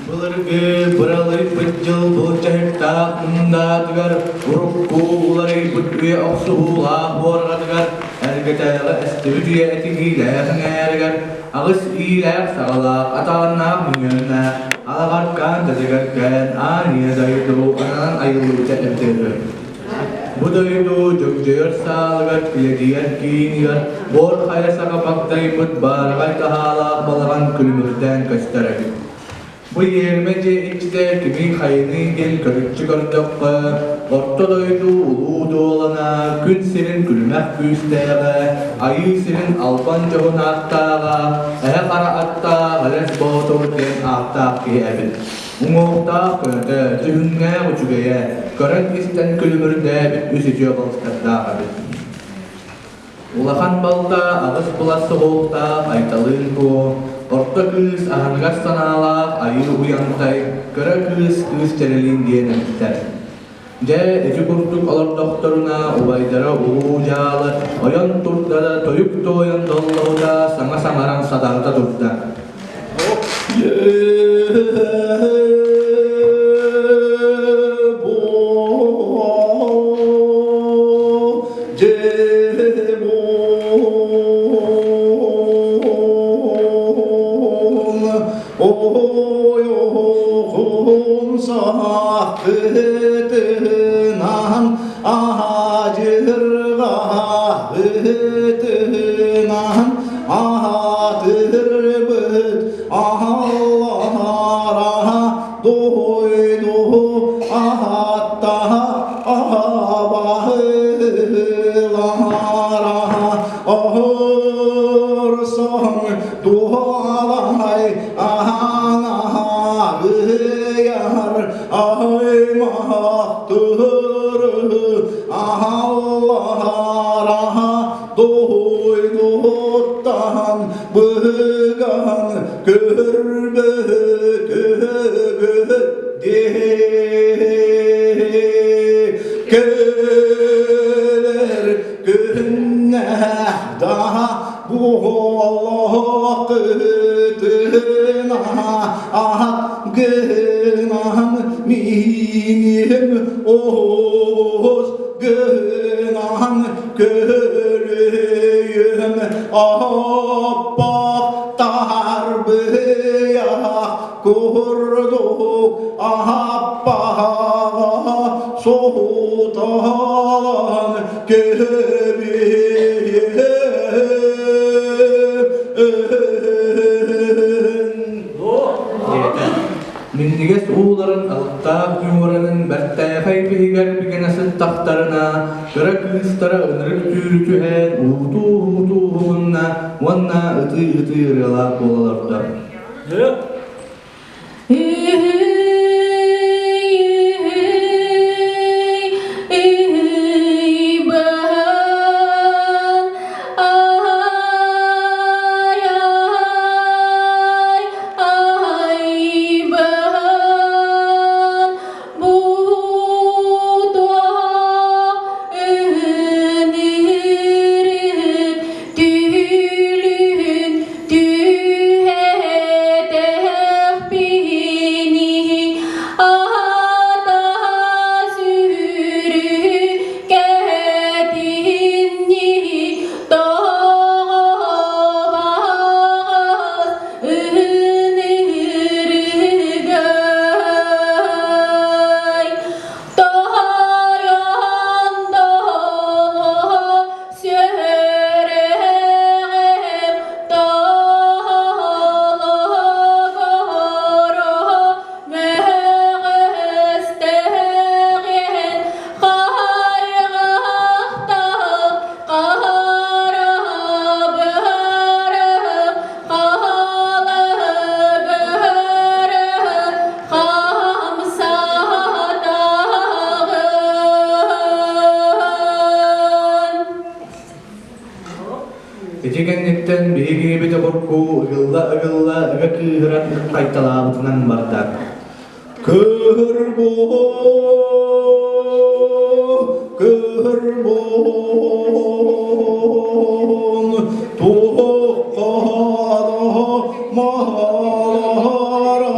Bularga buraları pıcıl bulçahırta undadıgar urukku uları pıttıya oksuğula borgadıgar ergetayla estivücüye etigiyle hıngayargar ağız iyiler sağla atağına müyönne alagarkan dedegarken aniye dayıdu ananan ayılı teebdir. Bu dayıdu cökcöyor sağlagat bilediyer kinigar bor kaya sakapaktay pıt baragay tahala balagan külümürden kaçtarak. Bu yermece içte kimi hayni gel körükçü gördükçe orta doydu ulu dolana gün senin gülmek güsteğe ayı senin alban çoğun aktağa kara atta hales boğdurken akta kiyebin umuqta könte tühünge uçugeye körün isten külümürde bit üsücü balstakta abin Ulakan balta ağız bulası hoğta aytalın bu Orta kız ahangas sanala ayı uyantay kara kız terelin diye nefter. Je eci kurtuk alır doktoruna ubaydara uğucalı oyan turtlara toyuk toyan dollauda sana samaran sadarta turtta. Sakıtınan acırga hıtınan atırbıt Allah'a doydu hatta bahılara ağırsan dualay ana yar ay mahtırı Allah'a doyduktan bıgan gürbütü gelir günah daha bu Allah kıtına gınan minim oğuz gınan görüyüm Abba tarbiya kurduk Abba soğutan gibi Minniges uğların altta yuvaranın bertayakay behigar bigenasın tahtarına Göra kıstara ınırık tüyürtühen uğdu hunna Vanna ıtı yırıla bolalarda Etigenlikten biri bir de korku ıgılda ıga kıhıran kaytalağıtından bardak. Kırbo tuğkada mahara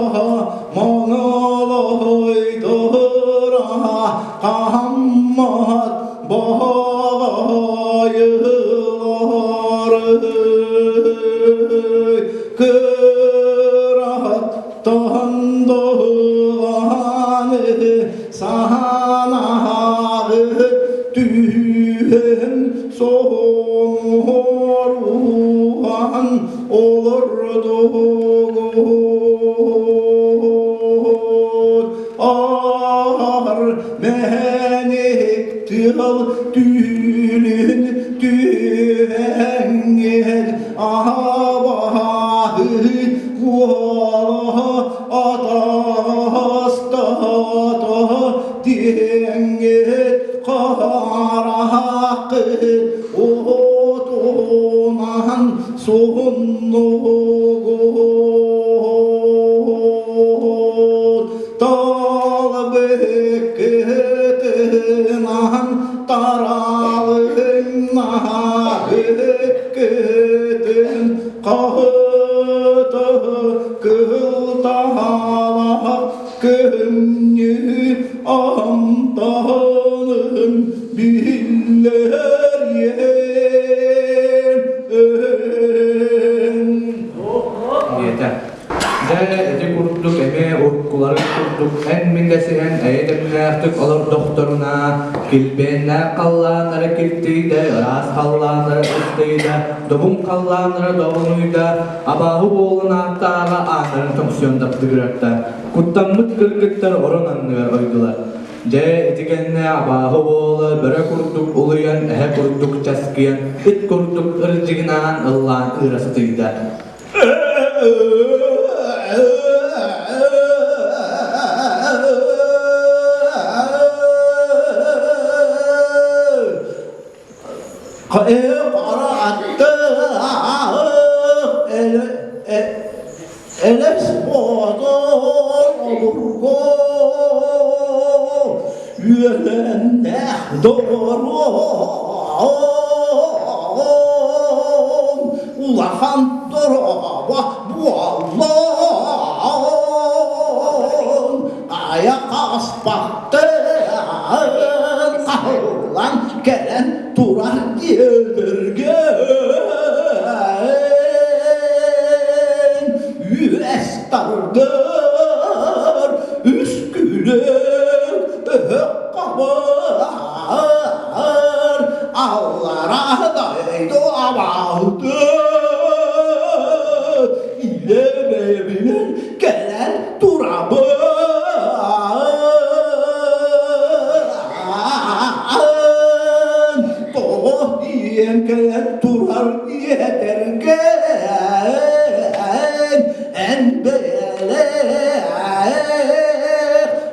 yıl tülün tühenget ahbahı Valla atastata denget karakı otuman sonluğun talbeketinan taralına beketin kahıtı kıltala kümnü amdanın biller yen Yeter. Eti kuruttuk, urkuları kuruttuk, en mindesi en eydemlerdik olur doktoruna. Kilbenler kallanları kiltiydi, ras kallanları istiydi, dobum kallanları doğunuydu. Abahı boğulun aktağı anların fonksiyonda dıgırakta. Kuttanlık kırgıtlar orananlılar oydular. Etikenne abahı boğulu, böre kuruttuk uluyan, kuruttuk çaskiyan, it kuruttuk ırcıgınan ıllan ırasıtıydı. Eles bodor olurgo Yölende doğru Ulahan doraba bu Allah'ın Ayak aspaktın Kahılan gelen duran yedirgen Yüestardır üskülük kapar Allah'a daydı abaldı İlemeyebilen gelen durabı Doğu yiyen gelen durar yetergen En böyle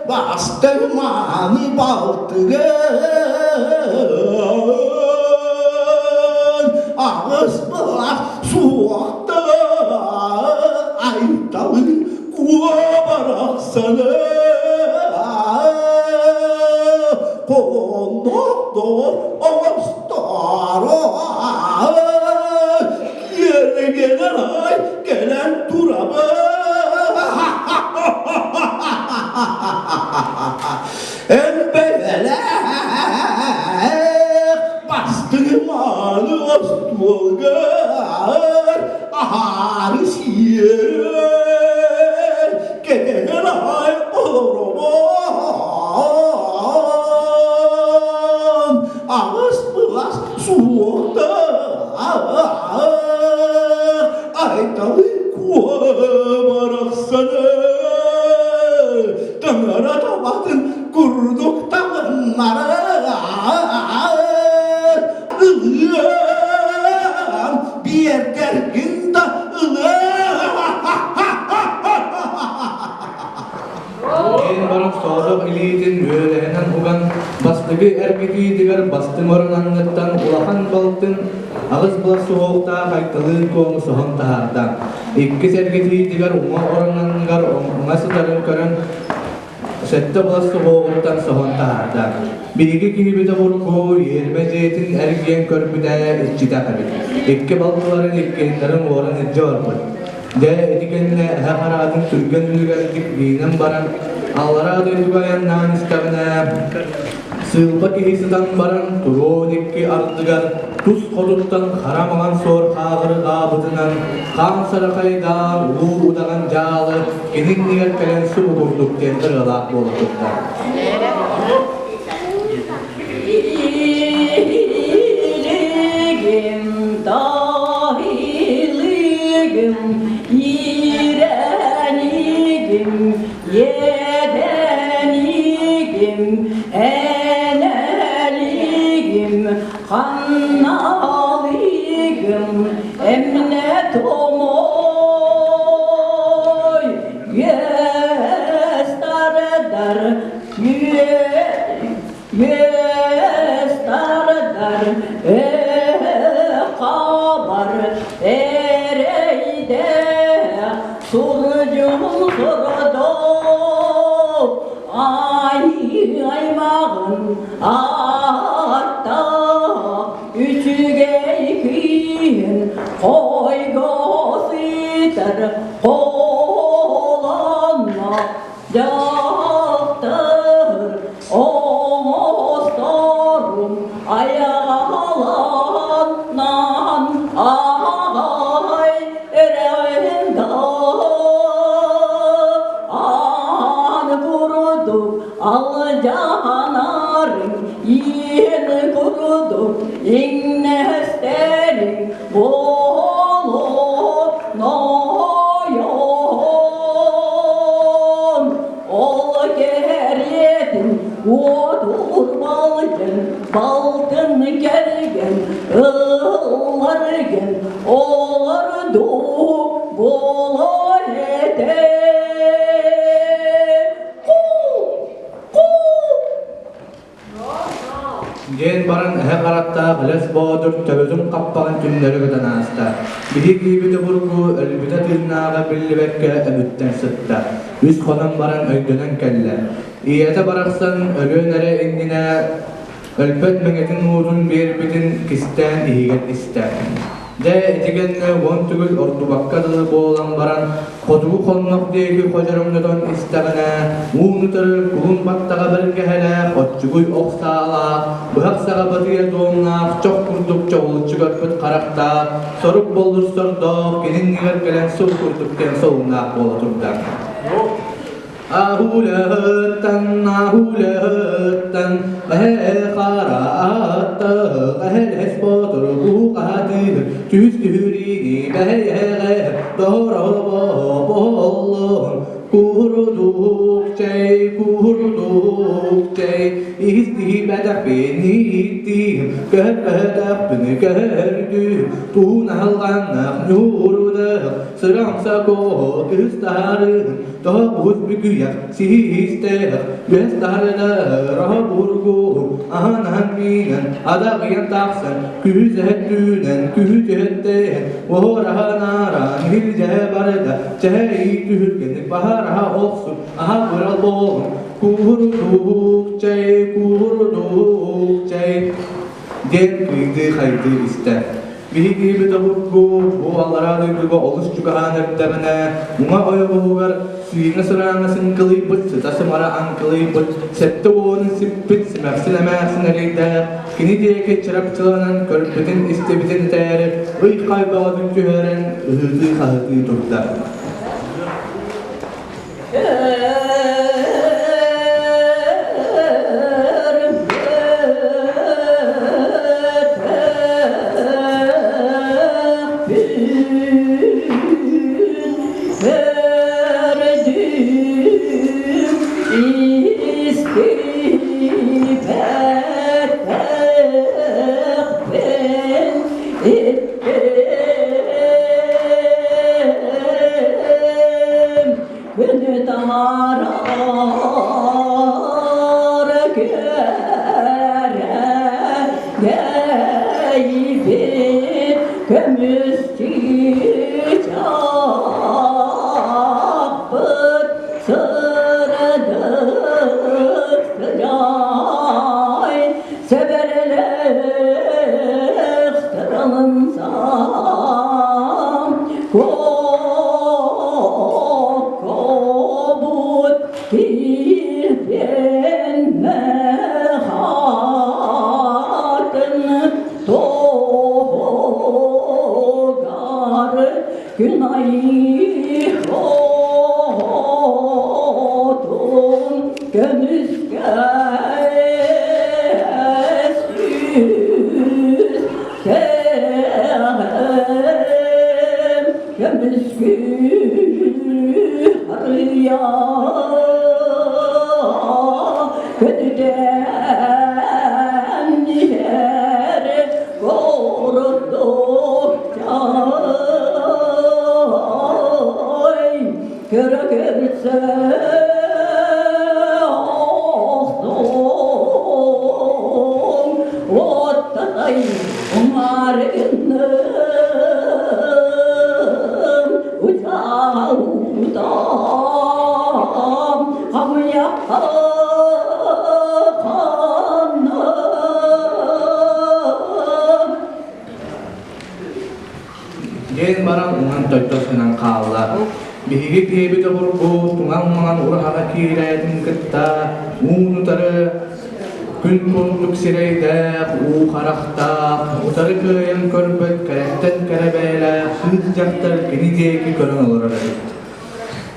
bastırmanı baltığın Ağız bırak soğukta aytalın kuvarak sana Kondoktor ağustaro Yere gelen ay gelen turabı En böyle bastırmalı ostolgar Ahar siyer gelen ay orman Ağız bılas soğukta aytalın kuvarak sana Dönara tabatın kurduk tavınları Ilığım bir yer derginde ılığım En barık soğuduk iliyidin öğlenen ugan bastıgı erkeki digar bastım orananlıktan ulakan baltın ağız bula soğukta kaytalığın koğunu soğun tahardan İkki sergeti digar uma orananlıgar ona sıdarın körün Sette bula soğuktan soğun tahardan Bilgi gibi de vurgu yermeceyetin ergiyen körpüde iççide kabit İkki baltıların ikkenlerin oran etce orkut etikenle hakaratın türgen ülgerdik dinen baran Allara duydugayan nan istavne Sılpa kihisidan baran turonikki ardıgar Tuz koduttan karamagan sor kağırı gabıdınan Kan sarakayda ulu udagan jağlı Kenin niger kelen su ukurduk tendir ılak boluktukta İligim dahiligim İrenigim yedenigim Eneligim alcanarım yeni kurudu innesterim olup noyon ol geriyetin odur baltın gelgen ıllargen olurdu bolar eder. Gen baran ehe qaratta biles bodur töbözün qappağın tünleri gıdan asta. Bihi gibidi burgu ölbüde tülnağa billibekke ömütten sıtta. Üst konum baran öydönen kelle. İyete baraksan ölönere indine ölpet mengetin uğrun bir bidin kisten ihiget ister. De etigenne won tügül ordu bakkadığı boğulan baran kodugu konmak deygi kocarımlıdan istegine uğunutırı kulun battağa birge hele kotçuguy oksala bıhak sağa batıya doğumlaq çok kurduk çoğulu çıgörpüt karakta soruk boldur sorduk gelin niger gelen sol kurdukken solunaq bola turdak. Ahulatan ahel qaraatı ahel espotur bu qadir tüz tühürigi beheye doğru bollun kurduk çey istibedek beni ittim köpedek beni gördü tunalganak nurudak sıramsa kok istarın Doğuz büyük sistem, gösterdi raburgu, anan binen, adağıyan taksan, küzettünen, küzetten, oranan hilce barda, çey tühürgenlik bahara olsun, aha kural bol, kurduk çey, den kıydı kaydı ister. Bihi gibi de bu Allah'a duyduğu oluş çıkahanırlarına Buna oyağılar suyuna sıranasın kılıybıt Sıtası mara an kılıybıt Sette oğunun sippit Simefsilemezsin eleyde Kini diye geçirapçılanan Körpütün istebitin değeri Iy kaybağın tüheren Ihıdı kahıdı durda Gen barang ungan toitos kenang kala Bihigit hebi de burgu tungang mangan uraha kirayatin ketta Unutara Gün kunduk sireyde u karakta Utarı köyem körbet karakten kerebele Hızcaktar genideki körün olur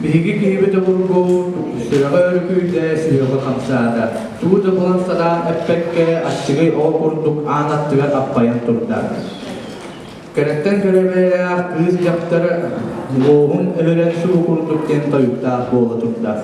Bihi kibete burgu sırada örgüde sırada kamsada. Tuğda bulan sadan epekke açıgı o kurduk anattıgar appayan turda. Kerekten kerebeler kız yaptırı ruhun öğren su kurduk den tayukta bola turda.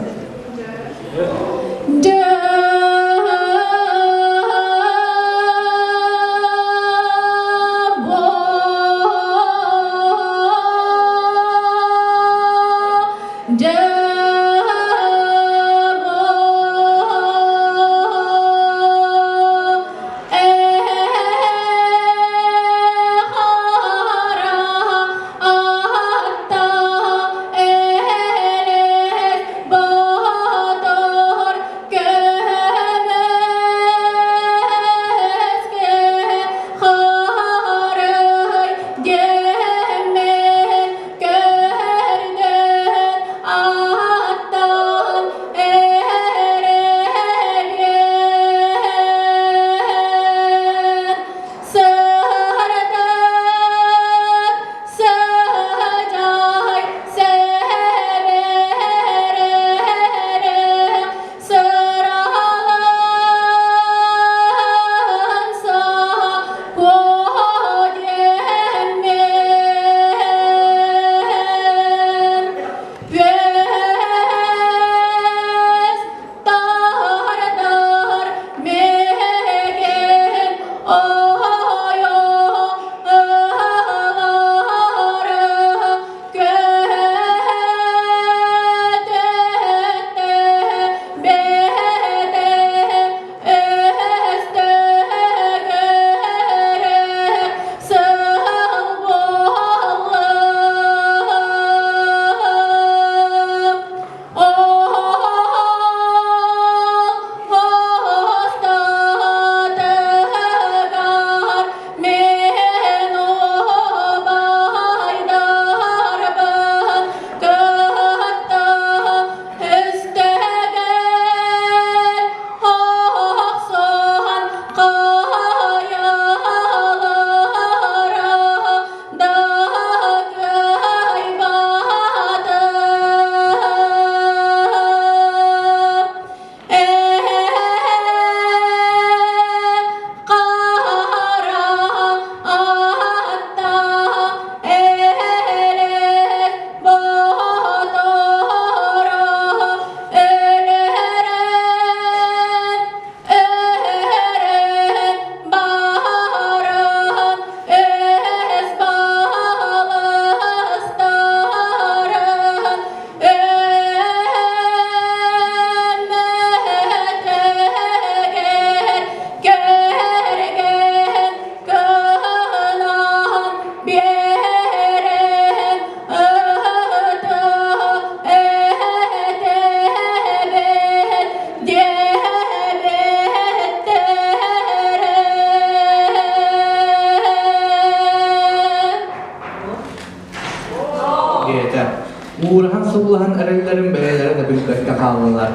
Uğrahan sıvılahan erellerin beylere de bilmekte kaldılar.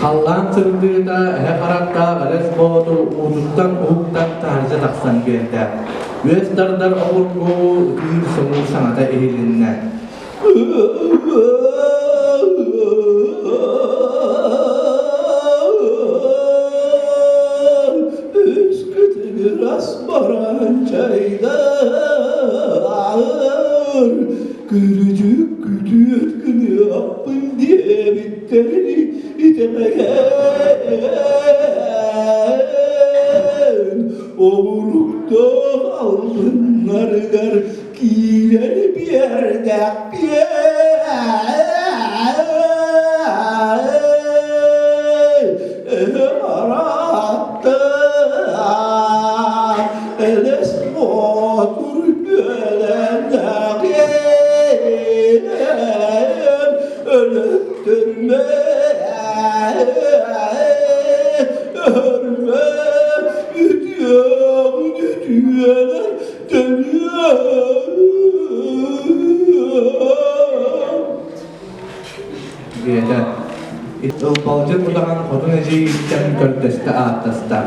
Kallan sırdığı he karakta gares boğdu ucuktan uğuktan tarca taksan geldi. Ües dardar oğurgu bir sımur sanata eğilinden. Üsküdür asmaran çayda gülücük güdüğüt gülü yapın diye bitterini itemeyen Oğurlukta altınlar gar giyer bir yerde bir aratta eles motor ölenler öldürme örme gidiyor gidiyorlar dönüyor Giyete Balcı budahan hodun eci içten kördeste ağatastan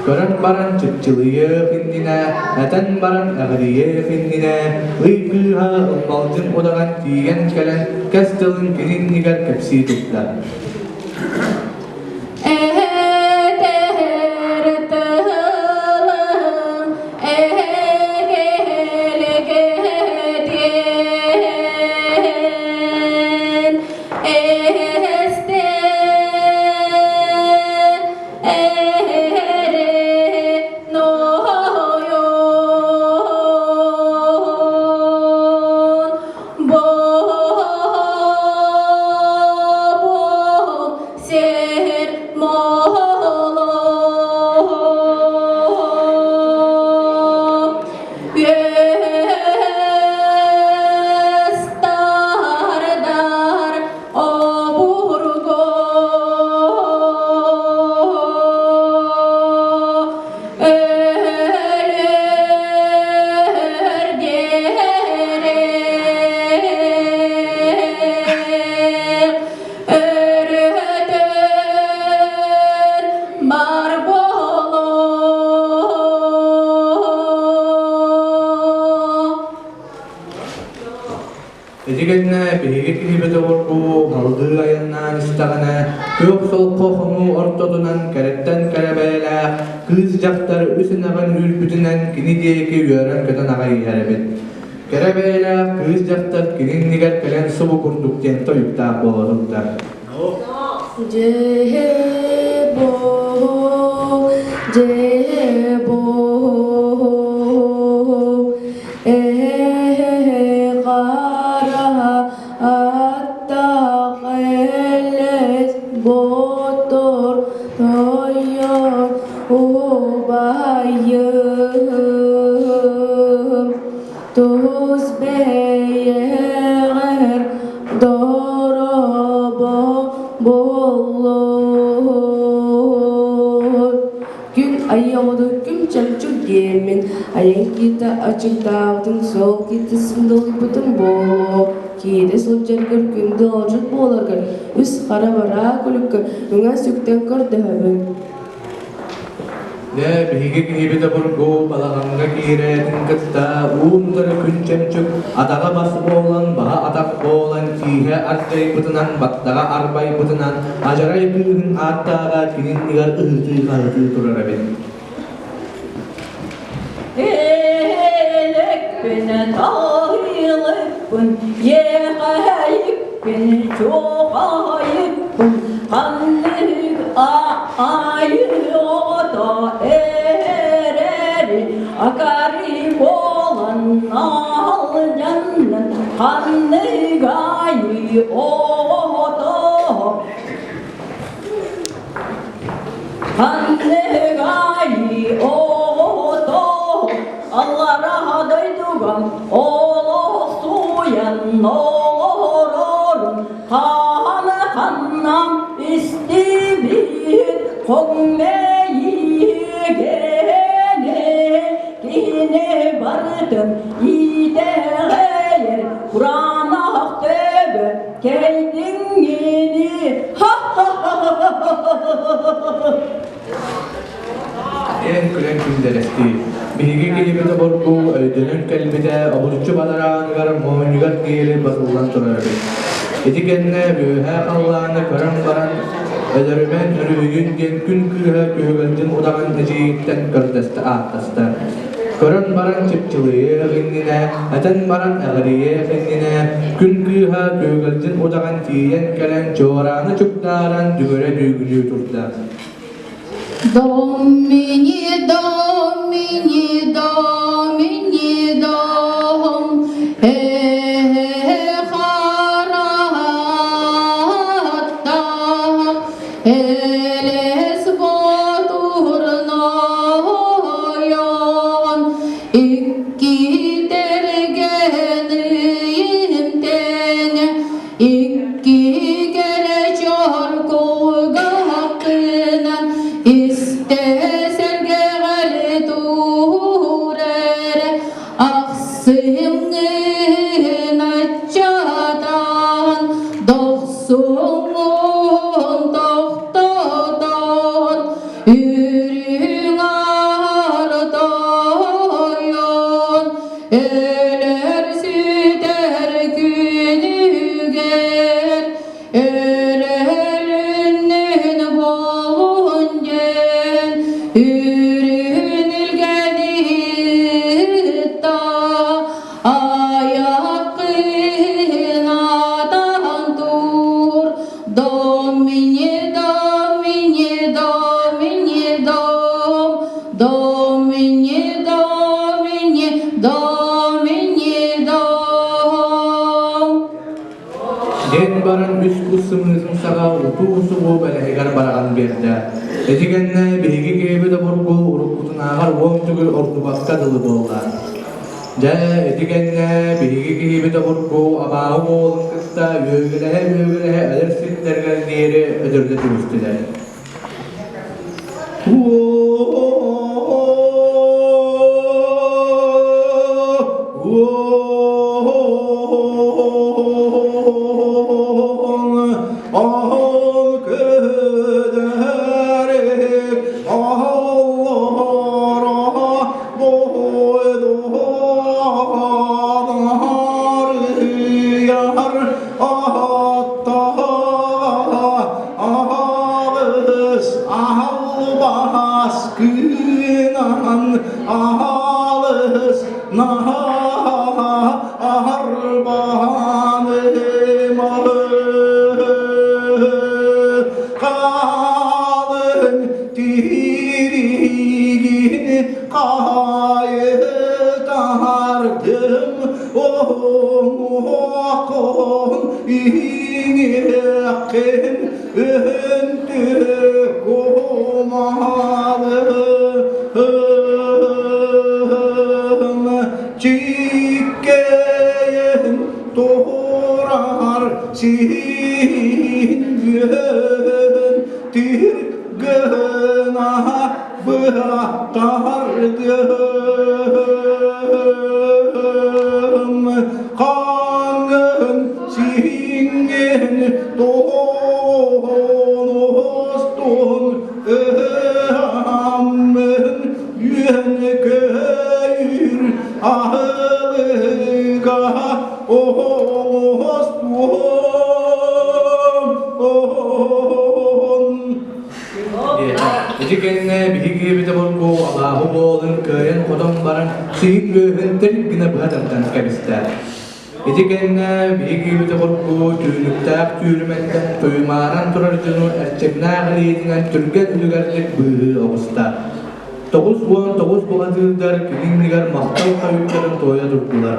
Көрөн баран чыпчылые хиндине, әтен баран әгрие хиндине, ыйкыға ылмалжын одаған тиген кәлен, кәстілін кениннигер кәпси тұтта. Edigenne behege kihibete orgu, haldığı ayından istağına, kök solko homu ortodunan keretten kerebeyle, kız jaktar üsünağın ülpütünen kini diyeki yören köten ağayı yerebet. Kerebeyle kız jaktar kinin niger kelen sobu kurdukten toyukta boğulukta. Jebo, Jebo, botor toyor ubayım tuz beyer dorobo bolur gün ayağıdı gün çamçuk yemin ayağın kita açık dağıtın sol kita sındol bütün bolu Kide soljargar gündü olacak bolargar üst kara bara kulukka Nunga sükten korda habın Ne behege kihibete orgu, balağanga kiredin kıtta, uğundara künçemçük, adaga basıp olan, bağa adak olan, tihe artay bıtınan, battaga arbay bıtınan, ajaray kığın attaga kinin nigar ıhtı kaldı turarabin. Elek beni tahilippin, yekayip beni çoğayıppin, kanlık ayı oda ereri, akarip olan al cennet, kanlık ayı oda kanlık ayı oda Allah rahadaydugan oğlu suyan olorun kanı kanam istibir konmeyi gene kine vardım ideğer Kur'an'a tövbe keydin yeni ha ha ha ha En külen külderesti. Behege kihibete orgu, öydünün kelbide, aburcu badarağınıgar, moğunyugar giyeli basılan turarabin. Edigenne büyühe kallağını körün baran, ödürümen ürüyün gen gün kıha köğüldün udağın eciyitten kördeste ağtasta. Körün baran çıpçılığı ginnine, eten baran ağrıya ginnine, gün kıha köğüldün udağın tiyen kelen çoğranı çuktaran dügöre düğünü turda. Domini, Domini, Domini, Dom, haratta, eles boturnoyon, iki dergeniyim tene, iki gele çorkoga hakkınan, İsteserge gale durere aksının açadan doksun doktadan yürüyün utusu bu belehigar baragan berdi. Etigenne bilgi gibi de burgu urukutun ağır vomtugu ortubakka dılı bollar. Ja etigenne bilgi gibi de burgu abağı bolun kısta yögülehe edersitlerger diyeri ödürde tümüstüler. Etigenne bilgi gibi de burgu Allahu bolun köyen kodon baran sihik löhün tergine bıhadantan kabistar. Etigenne bilgi gibi de burgu tüynüktak tüyürmetten toymaran turarcını erçemnağ liyetinen türgen ülügerlik bıhı oğusta. Toğuz boğazıldar kilinligar mahtal kayıkların toya durdular.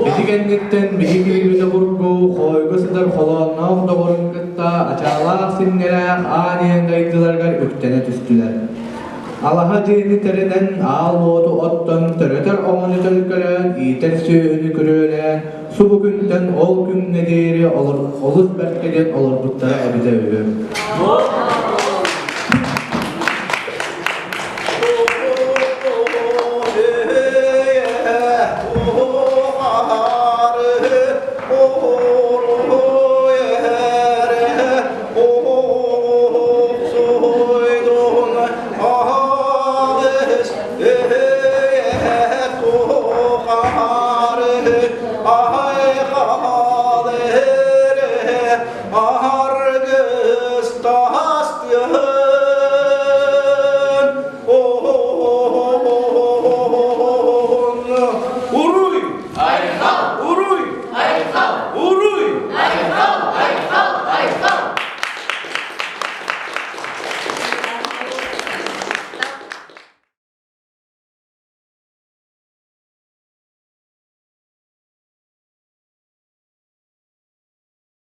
Etigennetten bilgi gibi de burgu koygusudar kolonnav doğurun kıtta açalak sinneler aniyen gaydılargar öktene tüstüler. Allah'a dini tereden al boğdu ottan tereter oğunu tölkelen iter söğünü kürölen su bugünden ol gün nediri olur berkeden olur buttara ebide ölüm.